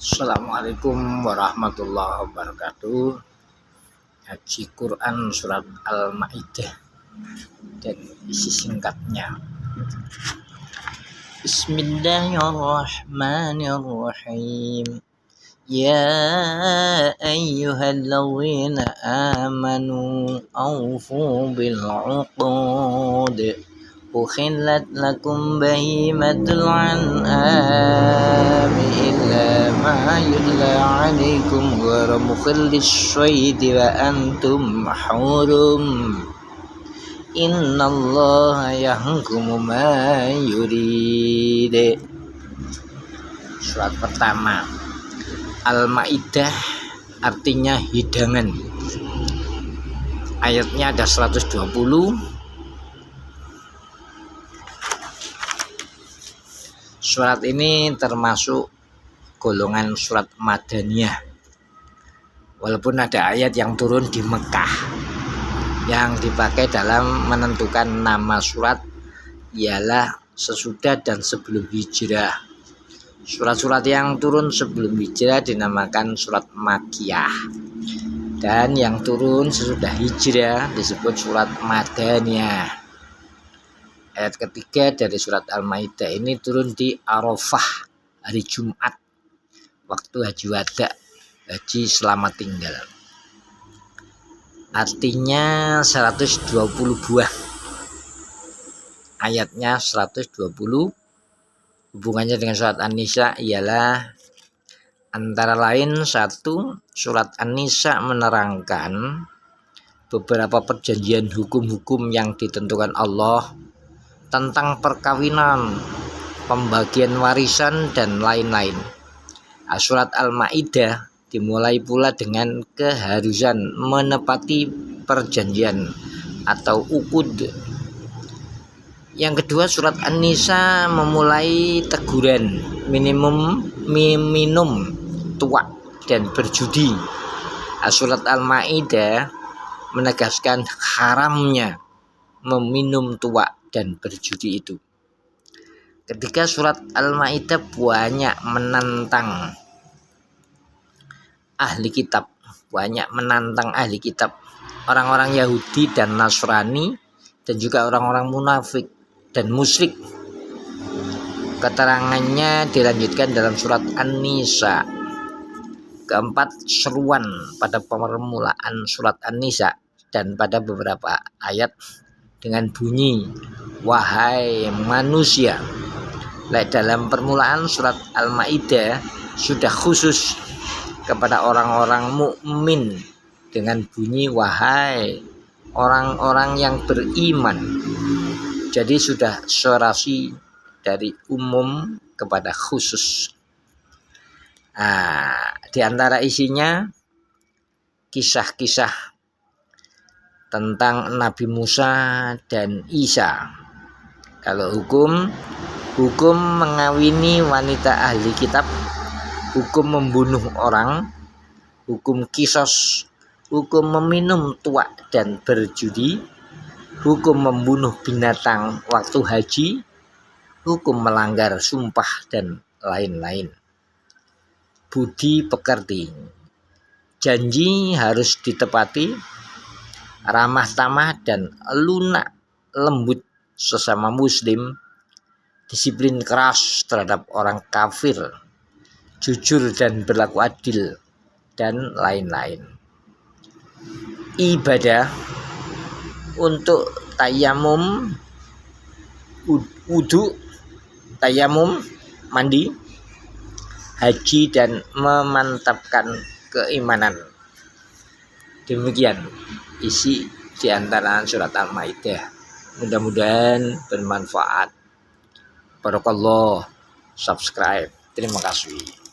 Assalamualaikum warahmatullahi wabarakatuh. Haji Quran surat Al-Maidah dan isi singkatnya. Bismillahirrahmanirrahim. Ya ayyuhalladzina amanu awfu bil 'uqud. Uhillat lakum bahimatul an'ami illa ma yutla 'alaikum ghairu mukhillis syaidi wa antum hurum. Innallaha yahkumu ma yurid. Surat pertama Al-Maidah artinya hidangan. Ayatnya ada 120. Surat ini termasuk golongan surat Madaniyah. Walaupun ada ayat yang turun di Mekah yang dipakai dalam menentukan nama surat ialah sesudah dan sebelum hijrah. Surat-surat yang turun sebelum hijrah dinamakan surat Makkiyah, dan yang turun sesudah hijrah disebut surat Madaniyah. Ayat ketiga dari surat Al-Maidah ini turun di Arafah, hari Jumat, waktu haji wada, haji selamat tinggal. Artinya 120 buah. Ayatnya 120. Hubungannya dengan surat An-Nisa ialah antara lain: 1. Surat An-Nisa menerangkan beberapa perjanjian hukum-hukum yang ditentukan Allah tentang perkawinan, pembagian warisan, dan lain-lain. Surat Al-Maidah dimulai pula dengan keharusan menepati perjanjian atau uqud. Yang kedua, surat An-Nisa memulai teguran minum tuak dan berjudi. Surat Al-Maidah menegaskan haramnya meminum tuak dan berjudi itu. Ketika surat Al-Maidah banyak menantang ahli kitab, orang-orang Yahudi dan Nasrani, dan juga orang-orang munafik dan musyrik. Keterangannya dilanjutkan dalam surat An-Nisa. Keempat, seruan pada permulaan surat An-Nisa dan pada beberapa ayat dengan bunyi wahai manusia. Dalam permulaan surat Al-Maidah sudah khusus kepada orang-orang mukmin dengan bunyi wahai orang-orang yang beriman. Jadi sudah sorasi dari umum kepada khusus. Di antara isinya kisah-kisah tentang Nabi Musa dan Isa. Kalau hukum mengawini wanita ahli kitab, hukum membunuh orang, hukum kisos, hukum meminum tuak dan berjudi, hukum membunuh binatang waktu haji, hukum melanggar sumpah, dan lain-lain. Budi pekerti, janji harus ditepati, ramah tamah dan lunak lembut sesama muslim, disiplin keras terhadap orang kafir, jujur dan berlaku adil, dan lain-lain. Ibadah untuk tayamum, wudu, tayamum, mandi, haji, dan memantapkan keimanan. Demikian isi di antara surat Al-Maidah. Mudah-mudahan bermanfaat. Barakallah. Subscribe. Terima kasih.